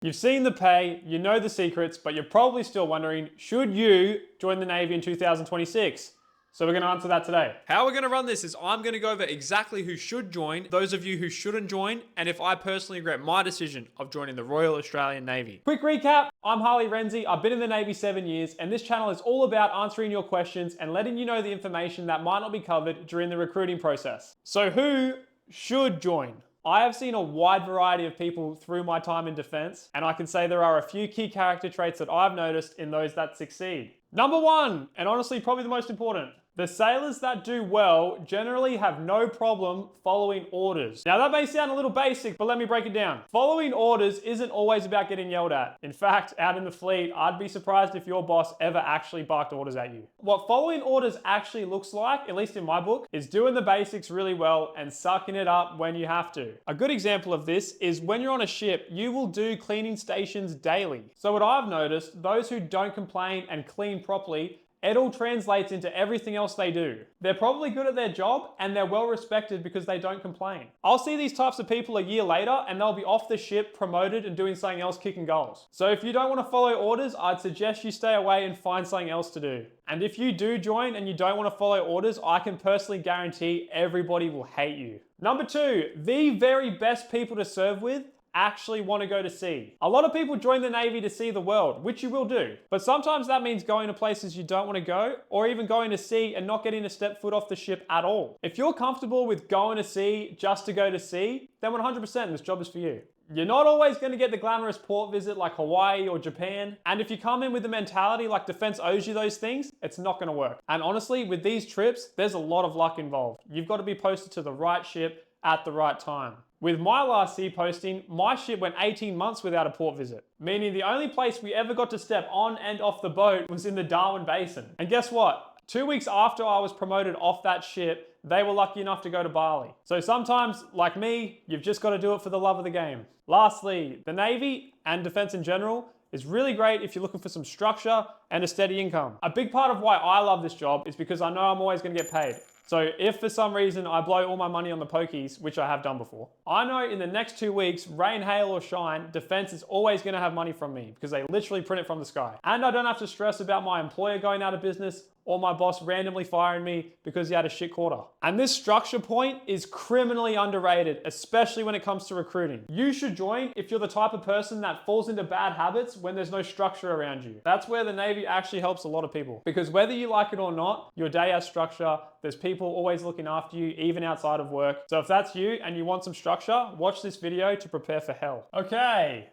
You've seen the pay, you know the secrets, but you're probably still wondering, should you join the Navy in 2026? So we're going to answer that today. How we're going to run this is I'm going to go over exactly who should join, those of you who shouldn't join, and if I personally regret my decision of joining the Royal Australian Navy. Quick recap, I'm Harley Renzi, I've been in the Navy 7 years, and this channel is all about answering your questions and letting you know the information that might not be covered during the recruiting process. So who should join? I have seen a wide variety of people through my time in defense, and I can say there are a few key character traits that I've noticed in those that succeed. Number one, and honestly probably the most important, the sailors that do well generally have no problem following orders. Now that may sound a little basic, but let me break it down. Following orders isn't always about getting yelled at. In fact, out in the fleet, I'd be surprised if your boss ever actually barked orders at you. What following orders actually looks like, at least in my book, is doing the basics really well and sucking it up when you have to. A good example of this is when you're on a ship, you will do cleaning stations daily. So what I've noticed, those who don't complain and clean properly, it all translates into everything else they do. They're probably good at their job and they're well respected because they don't complain. I'll see these types of people a year later and they'll be off the ship, promoted and doing something else, kicking goals. So if you don't want to follow orders, I'd suggest you stay away and find something else to do. And if you do join and you don't want to follow orders, I can personally guarantee everybody will hate you. Number two, the very best people to serve with actually want to go to sea. A lot of people join the Navy to see the world, which you will do. But sometimes that means going to places you don't want to go, or even going to sea and not getting to step foot off the ship at all. If you're comfortable with going to sea just to go to sea, then 100% this job is for you. You're not always going to get the glamorous port visit like Hawaii or Japan. And if you come in with the mentality like defense owes you those things, it's not going to work. And honestly, with these trips, there's a lot of luck involved. You've got to be posted to the right ship at the right time. With my last sea posting, my ship went 18 months without a port visit, meaning the only place we ever got to step on and off the boat was in the Darwin Basin. And guess what? 2 weeks after I was promoted off that ship, they were lucky enough to go to Bali. So sometimes, like me, you've just got to do it for the love of the game. Lastly, the Navy and defense in general is really great if you're looking for some structure and a steady income. A big part of why I love this job is because I know I'm always going to get paid. So if for some reason I blow all my money on the pokies, which I have done before, I know in the next 2 weeks, rain, hail or shine, defense is always going to have money from me because they literally print it from the sky. And I don't have to stress about my employer going out of business or my boss randomly firing me because he had a shit quarter. And this structure point is criminally underrated, especially when it comes to recruiting. You should join if you're the type of person that falls into bad habits when there's no structure around you. That's where the Navy actually helps a lot of people, because whether you like it or not, your day has structure. There's people always looking after you, even outside of work. So if that's you and you want some structure, watch this video to prepare for hell. Okay.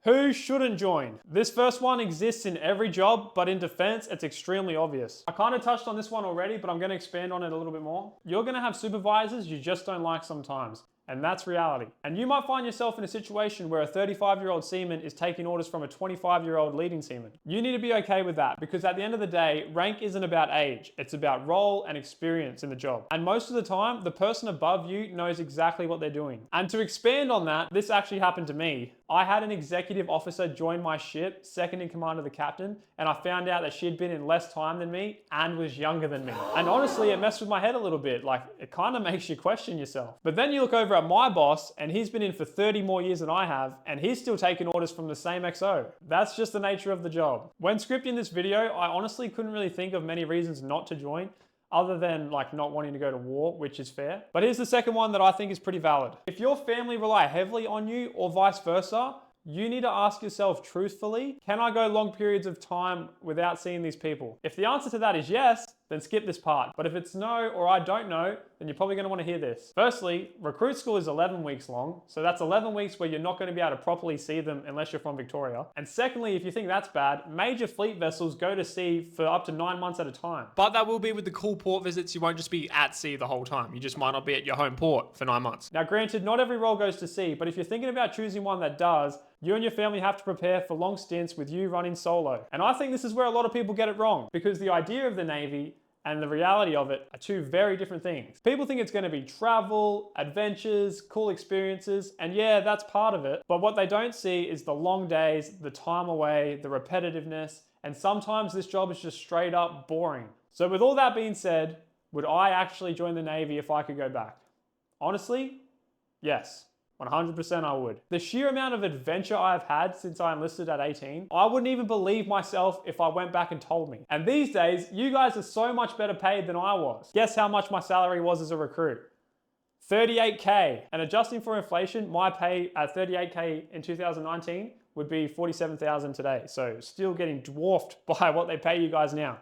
Who shouldn't join? This first one exists in every job, but in defense, it's extremely obvious. I kind of touched on this one already, but I'm going to expand on it a little bit more. You're going to have supervisors you just don't like sometimes. And that's reality. And you might find yourself in a situation where a 35-year-old seaman is taking orders from a 25-year-old leading seaman. You need to be okay with that, because at the end of the day, rank isn't about age. It's about role and experience in the job. And most of the time, the person above you knows exactly what they're doing. And to expand on that, this actually happened to me. I had an executive officer join my ship, second in command of the captain, and I found out that she'd been in less time than me and was younger than me. And honestly, it messed with my head a little bit. Like, it kind of makes you question yourself. But then you look over at my boss, and he's been in for 30 more years than I have, and he's still taking orders from the same XO. That's just the nature of the job. When scripting this video, I honestly couldn't really think of many reasons not to join, other than like not wanting to go to war, which is fair. But here's the second one that I think is pretty valid. If your family rely heavily on you or vice versa, you need to ask yourself truthfully, can I go long periods of time without seeing these people? If the answer to that is yes, then skip this part. But if it's no, or I don't know, then you're probably going to want to hear this. Firstly, recruit school is 11 weeks long. So that's 11 weeks where you're not going to be able to properly see them unless you're from Victoria. And secondly, if you think that's bad, major fleet vessels go to sea for up to 9 months at a time. But that will be with the cool port visits. You won't just be at sea the whole time. You just might not be at your home port for 9 months. Now, granted, not every role goes to sea, but if you're thinking about choosing one that does, you and your family have to prepare for long stints with you running solo. And I think this is where a lot of people get it wrong, because the idea of the Navy and the reality of it are two very different things. People think it's going to be travel, adventures, cool experiences, and yeah, that's part of it. But what they don't see is the long days, the time away, the repetitiveness, and sometimes this job is just straight up boring. So with all that being said, would I actually join the Navy if I could go back? Honestly, yes. 100% I would. The sheer amount of adventure I've had since I enlisted at 18, I wouldn't even believe myself if I went back and told me. And these days, you guys are so much better paid than I was. Guess how much my salary was as a recruit? 38K. And adjusting for inflation, my pay at 38K in 2019 would be 47,000 today. So still getting dwarfed by what they pay you guys now.